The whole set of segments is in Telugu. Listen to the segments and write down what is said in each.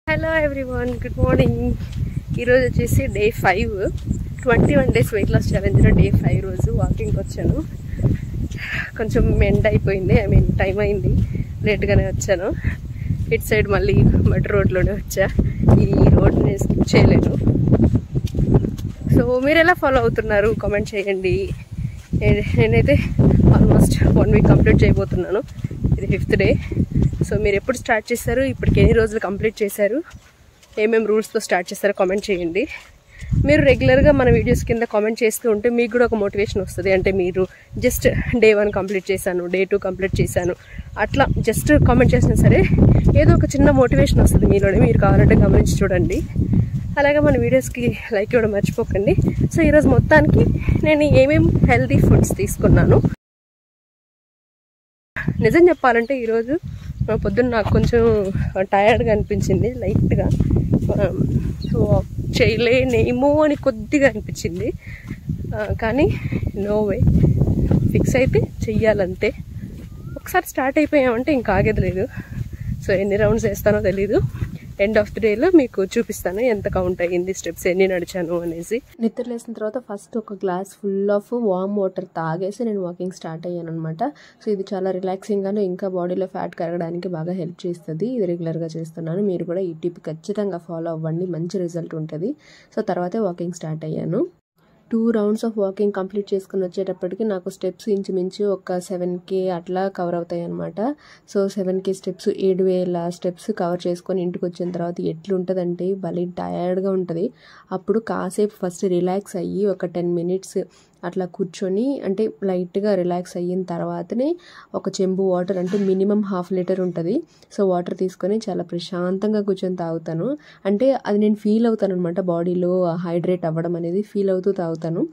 Hello everyone, good morning. ఈరోజు వచ్చేసి డే 5, 21 days వెయిట్ లాస్ ఛాలెంజ్లో డే 5 రోజు వాకింగ్కి వచ్చాను. కొంచెం ఎండ్ అయిపోయింది, టైం అయింది, లేట్గానే వచ్చాను. ఇటు సైడ్ మళ్ళీ మట్టి రోడ్లోనే వచ్చా. ఈ రోడ్ నేను స్కిప్ చేయలేను. సో మీరు ఎలా ఫాలో అవుతున్నారు కామెంట్ చేయండి. నేనైతే ఆల్మోస్ట్ 1 week కంప్లీట్ చేయబోతున్నాను. ఇది 5th డే. సో మీరు ఎప్పుడు స్టార్ట్ చేశారు, ఇప్పటికి ఎన్ని రోజులు కంప్లీట్ చేశారు, ఏమేమి రూల్స్తో స్టార్ట్ చేస్తారో కామెంట్ చేయండి. మీరు రెగ్యులర్గా మన వీడియోస్ కింద కామెంట్ చేస్తూ ఉంటే మీకు కూడా ఒక మోటివేషన్ వస్తుంది. అంటే మీరు జస్ట్ డే 1 కంప్లీట్ చేశాను, డే 2 కంప్లీట్ చేశాను, అట్లా జస్ట్ కామెంట్ చేసినా సరే ఏదో ఒక చిన్న మోటివేషన్ వస్తుంది మీలోనే. మీరు కావాలంటే గమనించి చూడండి. అలాగే మన వీడియోస్కి లైక్ ఇవ్వడం మర్చిపోకండి. సో ఈరోజు మొత్తానికి నేను ఏమేమి హెల్తీ ఫుడ్స్ తీసుకున్నాను. నిజం చెప్పాలంటే ఈరోజు పొద్దున్న నాకు కొంచెం టయర్డ్గా అనిపించింది, లైట్గా. సో చేయలేనేమో అని కొద్దిగా అనిపించింది, కానీ నో వే, ఫిక్స్ అయితే చెయ్యాలంతే. ఒకసారి స్టార్ట్ అయిపోయామంటే ఇంకా ఆగేది లేదు. సో ఎన్ని రౌండ్స్ వేస్తానో తెలీదు. ఎండ్ ఆఫ్ ది డేలో మీకు చూపిస్తాను ఎంత కౌంట్ అయ్యింది, స్టెప్స్ ఎన్ని నడిచాను అనేసి. నిద్ర లేసిన తర్వాత ఫస్ట్ ఒక glass full of warm water తాగేసి నేను వాకింగ్ స్టార్ట్ అయ్యాను అనమాట. సో ఇది చాలా రిలాక్సింగ్గాను, ఇంకా బాడీలో ఫ్యాట్ కరగడానికి బాగా హెల్ప్ చేస్తుంది. ఇది రెగ్యులర్గా చేస్తున్నాను. మీరు కూడా ఈ టిప్ ఖచ్చితంగా ఫాలో అవ్వండి, మంచి రిజల్ట్ ఉంటుంది. సో తర్వాతే వాకింగ్ స్టార్ట్ అయ్యాను. 2 rounds ఆఫ్ వాకింగ్ కంప్లీట్ చేసుకుని వచ్చేటప్పటికి నాకు స్టెప్స్ ఇంచుమించు ఒక 7K అట్లా కవర్ అవుతాయి అనమాట. So 7K steps, 7,000 steps cover చేసుకొని ఇంటికి వచ్చిన తర్వాత ఎట్లుంటుందంటే భలే టయర్డ్గా ఉంటుంది. అప్పుడు కాసేపు ఫస్ట్ రిలాక్స్ అయ్యి ఒక 10 minutes అట్లా కూర్చొని, అంటే లైట్గా రిలాక్స్ అయిన తర్వాతనే ఒక చెంబు వాటర్, అంటే మినిమం 1/2 liter ఉంటుంది. సో వాటర్ తీసుకొని చాలా ప్రశాంతంగా కూర్చొని తాగుతాను. అంటే అది నేను ఫీల్ అవుతాను అనమాట, బాడీలో హైడ్రేట్ అవ్వడం అనేది ఫీల్ అవుతూ తాగుతాను.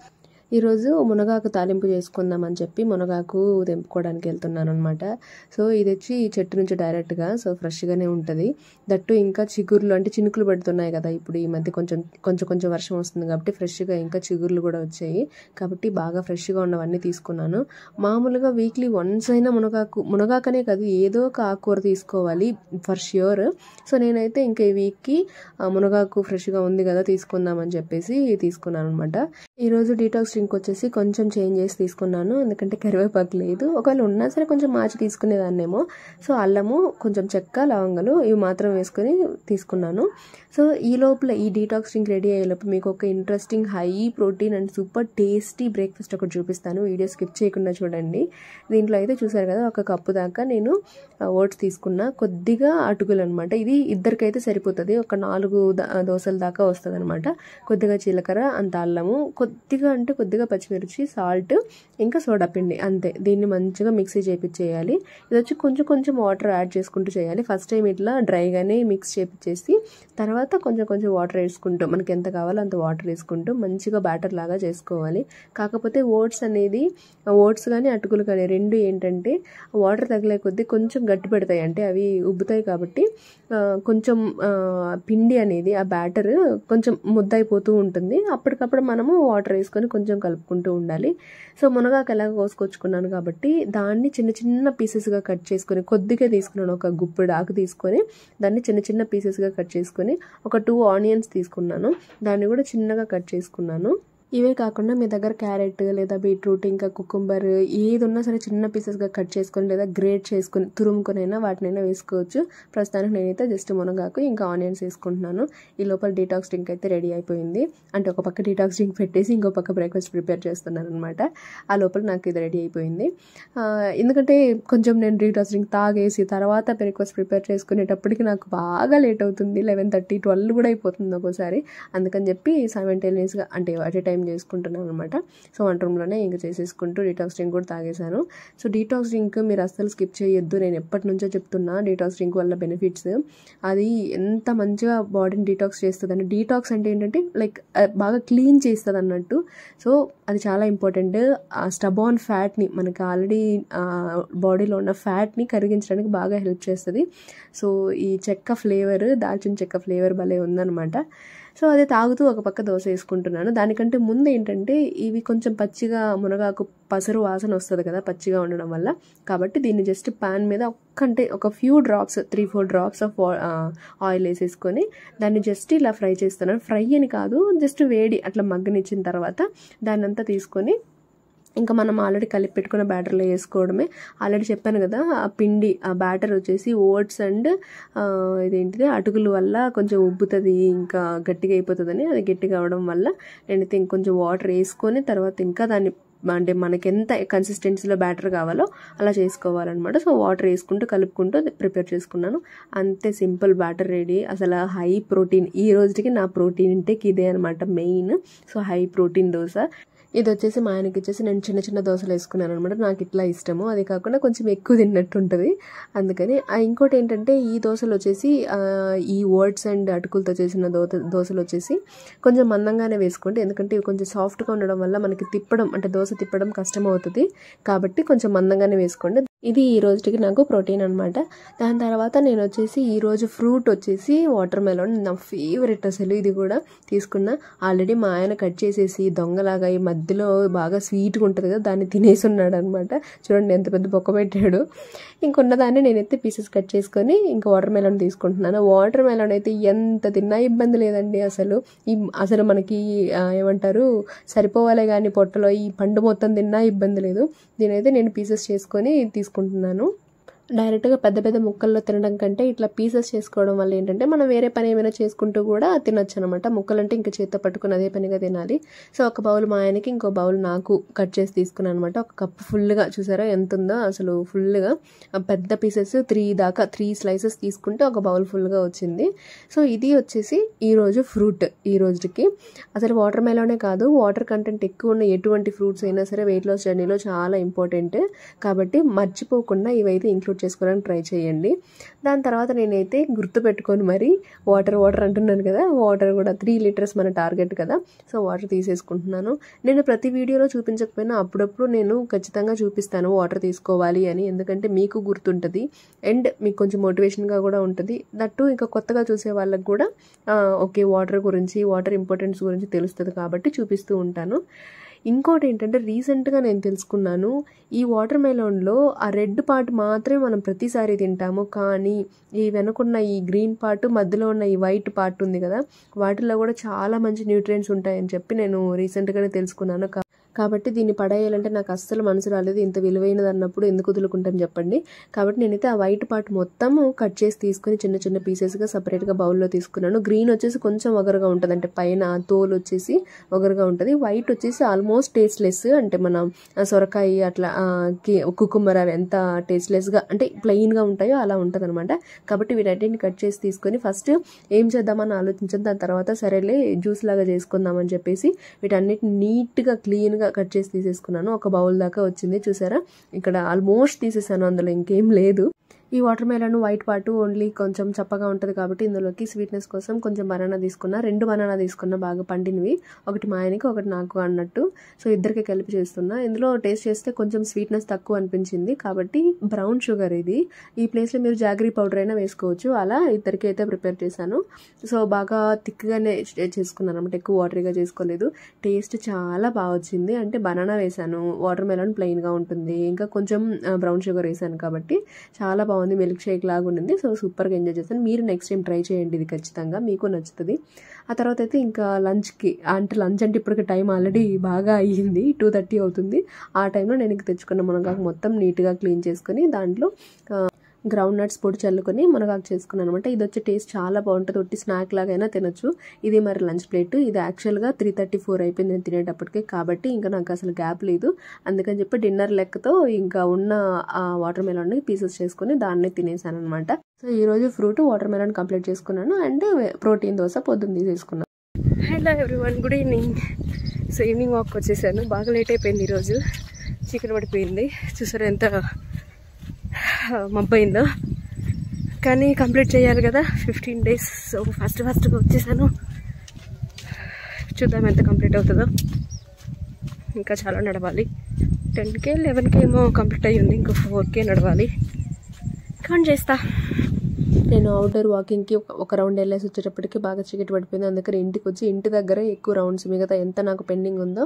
ఈరోజు మునగాకు తాలింపు చేసుకుందామని చెప్పి మునగాకు తెంపుకోవడానికి వెళ్తున్నాను అనమాట. సో ఇది వచ్చి చెట్టు నుంచి డైరెక్ట్గా, సో ఫ్రెష్గానే ఉంటుంది. దట్టు ఇంకా చిగుర్లు, అంటే చినుకులు పడుతున్నాయి కదా ఇప్పుడు ఈ మధ్య, కొంచెం వర్షం వస్తుంది కాబట్టి ఫ్రెష్గా ఇంకా చిగుర్లు కూడా వచ్చాయి. కాబట్టి బాగా ఫ్రెష్గా ఉన్నవన్నీ తీసుకున్నాను. మామూలుగా వీక్లీ వన్స్ అయినా మునగాకనే కాదు, ఏదో ఒక ఆకుకూర తీసుకోవాలి ఫర్ ష్యూర్. సో నేనైతే ఇంకా ఈ వీక్కి మునగాకు ఫ్రెష్గా ఉంది కదా తీసుకుందామని చెప్పేసి తీసుకున్నాను అనమాట. ఈరోజు డీటాక్స్ డ్రింక్ వచ్చేసి కొంచెం చేంజ్ చేసి తీసుకున్నాను, ఎందుకంటే కరివేపాకు లేదు. ఒకవేళ ఉన్నా సరే కొంచెం మార్చి తీసుకునేదాన్నేమో. సో అల్లము, కొంచెం చెక్క, లవంగలు ఇవి మాత్రం వేసుకొని తీసుకున్నాను. సో ఈ లోపల ఈ డీటాక్స్ డ్రింక్ రెడీ అయ్యే లోపల మీకు ఒక interesting high protein and super tasty breakfast ఒకటి చూపిస్తాను. వీడియో స్కిప్ చేయకుండా చూడండి. దీంట్లో అయితే చూసారు కదా, 1 కప్పు దాకా నేను ఓట్స్ తీసుకున్నా, కొద్దిగా అటుకులు అనమాట. ఇది ఇద్దరికైతే సరిపోతుంది, ఒక 4 దోశల దాకా వస్తుంది అనమాట. కొద్దిగా జీలకర్ర, అంత అల్లము, కొద్దిగా పచ్చిమిర్చి, సాల్ట్, ఇంకా సోడా పిండి, అంతే. దీన్ని మంచిగా మిక్సీ చేయించేయాలి. ఇది వచ్చి కొంచెం వాటర్ యాడ్ చేసుకుంటూ చేయాలి. ఫస్ట్ టైం ఇట్లా డ్రైగానే మిక్స్ చేయించేసి తర్వాత కొంచెం వాటర్ వేసుకుంటూ, మనకి ఎంత కావాలో అంత వాటర్ వేసుకుంటూ మంచిగా బ్యాటర్ లాగా చేసుకోవాలి. కాకపోతే ఓట్స్ కానీ అటుకులు కానీ రెండు ఏంటంటే వాటర్ తగిలే కొద్దీ కొంచెం గట్టి పెడతాయి, అంటే అవి ఉబ్బుతాయి. కాబట్టి కొంచెం పిండి అనేది, ఆ బ్యాటర్ కొంచెం ముద్దయిపోతూ ఉంటుంది. అప్పటికప్పుడు మనము వాటర్ వేసుకొని కొంచెం కలుపుకుంటూ ఉండాలి. సో మునగాకు ఎలాగ కోసుకొచ్చుకున్నాను కాబట్టి దాన్ని చిన్న పీసెస్గా కట్ చేసుకొని, కొద్దిగా తీసుకున్నాను, ఒక గుప్పెడు ఆకు తీసుకొని దాన్ని చిన్న పీసెస్గా కట్ చేసుకొని, ఒక 2 onions తీసుకున్నాను, దాన్ని కూడా చిన్నగా కట్ చేసుకున్నాను. ఇవే కాకుండా మీ దగ్గర క్యారెట్ లేదా బీట్రూట్, ఇంకా కుకుంబర్ ఏది ఉన్నా సరే చిన్న పీసెస్గా కట్ చేసుకొని లేదా గ్రేట్ చేసుకొని తురుముకొనైనా వాటినైనా వేసుకోవచ్చు. ప్రస్తుతానికి నేనైతే జస్ట్ మునగాకు ఇంకా ఆనియన్స్ వేసుకుంటున్నాను. ఈ లోపల డీటాక్స్ డ్రింక్ అయితే రెడీ అయిపోయింది. అంటే ఒక పక్క డీటాక్స్ డ్రింక్ పెట్టేసి ఇంకో పక్క బ్రేక్ఫాస్ట్ ప్రిపేర్ చేస్తున్నాను అనమాట. ఆ లోపల నాకు ఇది రెడీ అయిపోయింది. ఎందుకంటే కొంచెం నేను డీటాక్స్ డ్రింక్ తాగేసి తర్వాత బ్రేక్ఫాస్ట్ ప్రిపేర్ చేసుకునేటప్పటికి నాకు బాగా లేట్ అవుతుంది, 11:30, 12 కూడా అయిపోతుంది ఒక్కోసారి. అందుకని చెప్పి సైమల్టేనియస్గా, అంటే అట్ ఏ టైం చేసుకుంటున్నాను అనమాట. సో వంట రూమ్లోనే ఇంకా చేసేసుకుంటూ డీటాక్స్ డ్రింక్ కూడా తాగేశాను. సో డీటాక్స్ డ్రింక్ మీరు అస్సలు స్కిప్ చేయొద్దు, నేను ఎప్పటి నుంచో చెప్తున్నా డీటాక్స్ డ్రింక్ వల్ల బెనిఫిట్స్. అది ఎంత మంచిగా బాడీని డీటాక్స్ చేస్తుంది అంటే, డీటాక్స్ అంటే ఏంటంటే లైక్ బాగా క్లీన్ చేస్తుంది అన్నట్టు. సో అది చాలా ఇంపార్టెంట్. ఆ స్టబాన్ ఫ్యాట్ని, మనకి ఆల్రెడీ బాడీలో ఉన్న ఫ్యాట్ని కరిగించడానికి బాగా హెల్ప్ చేస్తుంది. సో ఈ దాల్చిన చెక్క ఫ్లేవర్ భలే ఉందన్నమాట. సో అది తాగుతూ ఒక పక్క దోశ వేసుకుంటున్నాను. దానికంటే ముందు ఏంటంటే ఇవి కొంచెం పచ్చిగా, మునగాకు పసరు వాసన వస్తుంది కదా పచ్చిగా ఉండడం వల్ల. కాబట్టి దీన్ని జస్ట్ పాన్ మీద అంటే ఒక few drops 3-4 drops of oil వేసేసుకొని దాన్ని జస్ట్ ఇలా ఫ్రై చేస్తున్నాను. ఫ్రై అని కాదు, జస్ట్ వేడి అట్లా మగ్గనిచ్చిన తర్వాత దాన్ని అంతా తీసుకొని ఇంకా మనం ఆల్రెడీ కలిపి పెట్టుకున్న బ్యాటర్లో వేసుకోవడమే. ఆల్రెడీ చెప్పాను కదా, ఆ పిండి ఆ బ్యాటర్ వచ్చేసి ఓట్స్ అండ్ ఇదేంటిది అటుకుల వల్ల కొంచెం ఉబ్బుతుంది, ఇంకా గట్టిగా అయిపోతుందని. అది గట్టిగా అవడం వల్ల నేనైతే ఇంకొంచెం వాటర్ వేసుకొని తర్వాత ఇంకా దాన్ని అంటే మనకి ఎంత కన్సిస్టెన్సీలో బ్యాటర్ కావాలో అలా చేసుకోవాలన్నమాట. సో వాటర్ వేసుకుంటూ కలుపుకుంటూ ప్రిపేర్ చేసుకున్నాను. అంతే, సింపుల్ బ్యాటర్ రెడీ. అసలు హై ప్రోటీన్, ఈ రోజుకి నా ప్రోటీన్ ఇంటేక్ ఇదే అనమాట main. So high protein dosa ఇది వచ్చేసి మా ఆయనకి ఇచ్చేసి నేను చిన్న చిన్న దోశలు వేసుకున్నాను అనమాట. నాకు ఇట్లా ఇష్టము, అది కాకుండా కొంచెం ఎక్కువ తిన్నట్టు ఉంటుంది అందుకని. ఇంకోటి ఏంటంటే ఈ దోశలు వచ్చేసి ఈ ఓట్స్ అండ్ అటుకులతో చేసిన దోశలు వచ్చేసి కొంచెం మందంగానే వేసుకోండి, ఎందుకంటే ఇవి కొంచెం సాఫ్ట్గా ఉండడం వల్ల మనకి తిప్పడం అంటే దోశ తిప్పడం కష్టం అవుతుంది, కాబట్టి కొంచెం మందంగానే వేసుకోండి. ఇది ఈ రోజుకి నాకు ప్రోటీన్ అనమాట. దాని తర్వాత నేను వచ్చేసి ఈరోజు ఫ్రూట్ వచ్చేసి వాటర్ మెలోన్, నా ఫేవరెట్ అసలు. ఇది కూడా తీసుకున్నా. ఆల్రెడీ మా ఆయన కట్ చేసేసి దొంగలాగా ఈ మధ్యలో బాగా స్వీట్గా ఉంటుంది కదా, దాన్ని తినేసి ఉన్నాడు అనమాట. చూడండి ఎంత పెద్ద బొక్క పెట్టాడు. ఇంకొన్న దాన్ని నేనైతే పీసెస్ కట్ చేసుకొని ఇంకా వాటర్ మెలోన్ తీసుకుంటున్నాను. వాటర్ మెలోన్ అయితే ఎంత తిన్నా ఇబ్బంది లేదండి అసలు. అసలు మనకి ఏమంటారు సరిపోవాలే కానీ పొట్టలో ఈ పండు మొత్తం తిన్నా ఇబ్బంది లేదు. దీనైతే నేను పీసెస్ చేసుకొని తీసుకుంటున్నాను. డైరెక్ట్గా పెద్ద పెద్ద ముక్కల్లో తినడం కంటే ఇట్లా పీసెస్ చేసుకోవడం వల్ల ఏంటంటే మనం వేరే పని ఏమైనా చేసుకుంటూ కూడా తినొచ్చు అనమాట. ముక్కలంటే ఇంకా చేత్తో పట్టుకుని అదే పనిగా తినాలి. సో ఒక బౌల్ మా ఆయనకి, ఇంకో బౌల్ నాకు కట్ చేసి తీసుకున్నాను అనమాట. ఒక కప్పు ఫుల్గా, చూసారా ఎంత ఉందో అసలు ఫుల్గా. పెద్ద పీసెస్ 3 స్లైసెస్ తీసుకుంటే ఒక బౌల్ ఫుల్గా వచ్చింది. సో ఇది వచ్చేసి ఈరోజు ఫ్రూట్. ఈ రోజుకి అసలు వాటర్ మెలోనే కాదు, వాటర్ కంటెంట్ ఎక్కువ ఉన్న ఎటువంటి ఫ్రూట్స్ అయినా సరే వెయిట్ లాస్ జర్నీలో చాలా ఇంపార్టెంట్, కాబట్టి మర్చిపోకుండా ఇవైతే ఇంక్లూడ్ చేసుకోవడానికి ట్రై చేయండి. దాని తర్వాత నేనైతే గుర్తుపెట్టుకొని మరి వాటర్ అంటున్నాను కదా, వాటర్ కూడా 3 లీటర్స్ మన టార్గెట్ కదా. సో వాటర్ తీసేసుకుంటున్నాను. నేను ప్రతి వీడియోలో చూపించకపోయినా అప్పుడప్పుడు నేను ఖచ్చితంగా చూపిస్తాను వాటర్ తీసుకోవాలి అని, ఎందుకంటే మీకు గుర్తుంటుంది అండ్ మీకు కొంచెం మోటివేషన్గా కూడా ఉంటుంది. దట్టు ఇంకా కొత్తగా చూసే వాళ్ళకి కూడా ఓకే వాటర్ గురించి, వాటర్ ఇంపార్టెన్స్ గురించి తెలుస్తుంది కాబట్టి చూపిస్తూ ఉంటాను. ఇంకోటి ఏంటంటే రీసెంట్గా నేను తెలుసుకున్నాను, ఈ వాటర్ మెలోన్లో ఆ రెడ్ పార్ట్ మాత్రమే మనం ప్రతిసారి తింటాము, కానీ ఈ వెనుకున్న ఈ గ్రీన్ పార్ట్, మధ్యలో ఉన్న ఈ వైట్ పార్ట్ ఉంది కదా, వాటిల్లో కూడా చాలా మంచి న్యూట్రియంట్స్ ఉంటాయని చెప్పి నేను రీసెంట్గానే తెలుసుకున్నాను. కాబట్టి దీన్ని పడేయాలంటే నాకు అస్సలు మనసు రాలేదు. ఇంత విలువైనది అన్నప్పుడు ఎందుకు వదులుకుంటాం చెప్పండి. కాబట్టి నేనైతే ఆ వైట్ పార్ట్ మొత్తం కట్ చేసి తీసుకుని చిన్న చిన్న పీసెస్గా సపరేట్గా బౌల్లో తీసుకున్నాను. గ్రీన్ వచ్చేసి కొంచెం ఒగరుగా ఉంటుంది, అంటే పైన తోలు వచ్చేసి ఒగరుగా ఉంటుంది. వైట్ వచ్చేసి ఆల్మోస్ట్ టేస్ట్లెస్, అంటే మన సొరకాయ అట్లా కుకుంబర్ అవి ఎంత టేస్ట్లెస్గా అంటే ప్లెయిన్గా ఉంటాయో అలా ఉంటుంది అనమాట. కాబట్టి వీటన్నిటిని కట్ చేసి తీసుకొని ఫస్ట్ ఏం చేద్దామని ఆలోచించాను. దాని తర్వాత సరేలే జ్యూస్ లాగా చేసుకుందామని చెప్పేసి వీటన్నిటిని నీట్గా క్లీన్గా కట్ చేసి తీసేసుకున్నాను. ఒక బౌల్ దాకా వచ్చింది, చూసారా. ఇక్కడ ఆల్మోస్ట్ తీసేసాను, అందులో ఇంకేం లేదు. ఈ water melon white part only కొంచెం చప్పగా ఉంటుంది కాబట్టి ఇందులోకి స్వీట్నెస్ కోసం కొంచెం బనానా తీసుకున్నా. 2 బనానా తీసుకున్నా, బాగా పండినవి. ఒకటి మా ఆయనకి, ఒకటి నాకు అన్నట్టు. సో ఇద్దరికి కలిపి చేస్తున్నా. ఇందులో టేస్ట్ చేస్తే కొంచెం స్వీట్నెస్ తక్కువ అనిపించింది కాబట్టి బ్రౌన్ షుగర్ ఇది. ఈ ప్లేస్లో మీరు జాగరీ పౌడర్ అయినా వేసుకోవచ్చు. అలా ఇద్దరికి అయితే ప్రిపేర్ చేశాను. సో బాగా థిక్గానే చేసుకున్నాను అనమాట, ఎక్కువ వాటరీగా చేసుకోలేదు. టేస్ట్ చాలా బాగా వచ్చింది. అంటే బనానా వేసాను, వాటర్ మెలోన్ ప్లెయిన్గా ఉంటుంది, ఇంకా కొంచెం బ్రౌన్ షుగర్ వేసాను కాబట్టి చాలా బాగుంది. మిల్క్ షేక్ లాగా ఉండింది. సో సూపర్గా ఎంజాయ్ చేశాను. మీరు నెక్స్ట్ టైం ట్రై చేయండి, ఇది ఖచ్చితంగా మీకు నచ్చుతుంది. ఆ తర్వాత అయితే ఇంకా లంచ్కి, అంటే లంచ్ అంటే ఇప్పటికి టైం ఆల్రెడీ బాగా అయ్యింది, 2:30 అవుతుంది. ఆ టైంలో నేను ఇంక తెచ్చుకున్న మునగాకు మొత్తం నీట్గా క్లీన్ చేసుకొని దాంట్లో గ్రౌండ్ నట్స్ పొడి చల్లుకొని మునగాకు చేసుకున్నాను అనమాట. ఇది వచ్చే టేస్ట్ చాలా బాగుంటుంది, ఒట్టి స్నాక్ లాగైనా తినొచ్చు. ఇది మరి లంచ్ ప్లేట్. ఇది యాక్చువల్గా 3:34 అయిపోయింది నేను తినేటప్పటికి, కాబట్టి ఇంకా నాకు అసలు గ్యాప్ లేదు. అందుకని చెప్పి డిన్నర్ లెక్కతో ఇంకా ఉన్న వాటర్ మెలోన్ని పీసెస్ చేసుకుని దాన్నే తినేసాను అనమాట. సో ఈరోజు ఫ్రూట్ వాటర్ మెలోన్ కంప్లీట్ చేసుకున్నాను అండ్ ప్రోటీన్ దోశ పొద్దున్న తీసేసుకున్నాను. Hello everyone, good evening. So evening walk వచ్చేసాను. బాగా లేట్ అయిపోయింది ఈరోజు, చీకటి పడిపోయింది. చూసారు ఎంత మబ్బయిందో, కానీ కంప్లీట్ చేయాలి కదా 15 days. సో ఫస్ట్గా వచ్చేసాను. చూద్దాం ఎంత కంప్లీట్ అవుతుందో. ఇంకా చాలా నడవాలి. 10K 11K ఏమో కంప్లీట్ అయ్యింది, ఇంకా 4K నడవాలి. కౌంట్ చేస్తా నేను అవుట్డోర్ వాకింగ్కి ఒక రౌండ్ వెళ్ళేసి వచ్చేటప్పటికి బాగా చీకటి పడిపోయింది. అందుకని ఇంటికి వచ్చి ఇంటి దగ్గరే ఎక్కువ రౌండ్స్, మిగతా ఎంత నాకు పెండింగ్ ఉందో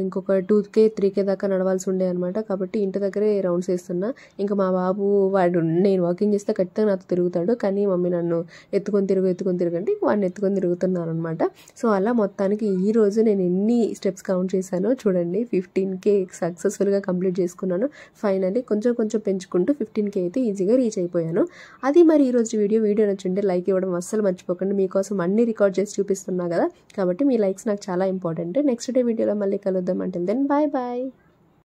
ఇంకొక 2K 3K దాకా నడవాల్సి ఉండే అనమాట. కాబట్టి ఇంటి దగ్గరే రౌండ్స్ వేస్తున్నా. ఇంకా మా బాబు వాడు నేను వాకింగ్ చేస్తే ఖచ్చితంగా నాతో తిరుగుతాడు, కానీ మమ్మీ నన్ను ఎత్తుకొని తిరుగంటే వాడిని ఎత్తుకొని తిరుగుతున్నాను అనమాట. సో అలా మొత్తానికి ఈ రోజు నేను ఎన్ని స్టెప్స్ కౌంట్ చేశానో చూడండి. 15K సక్సెస్ఫుల్గా కంప్లీట్ చేసుకున్నాను. ఫైనల్లీ కొంచెం పెంచుకుంటూ 15K అయితే ఈజీగా రీచ్ అయిపోయాను. అది మరి ఈరోజు వీడియో నచ్చుంటే లైక్ ఇవ్వడం అస్సలు మర్చిపోకండి. మీకోసం అన్ని రికార్డ్ చేసి చూపిస్తున్నా కదా, కాబట్టి మీ లైక్స్ నాకు చాలా ఇంపార్టెంట్. నెక్స్ట్ డే వీడియోలో మళ్ళీ కలుద్దాం. అంటే దెన్ బాయ్.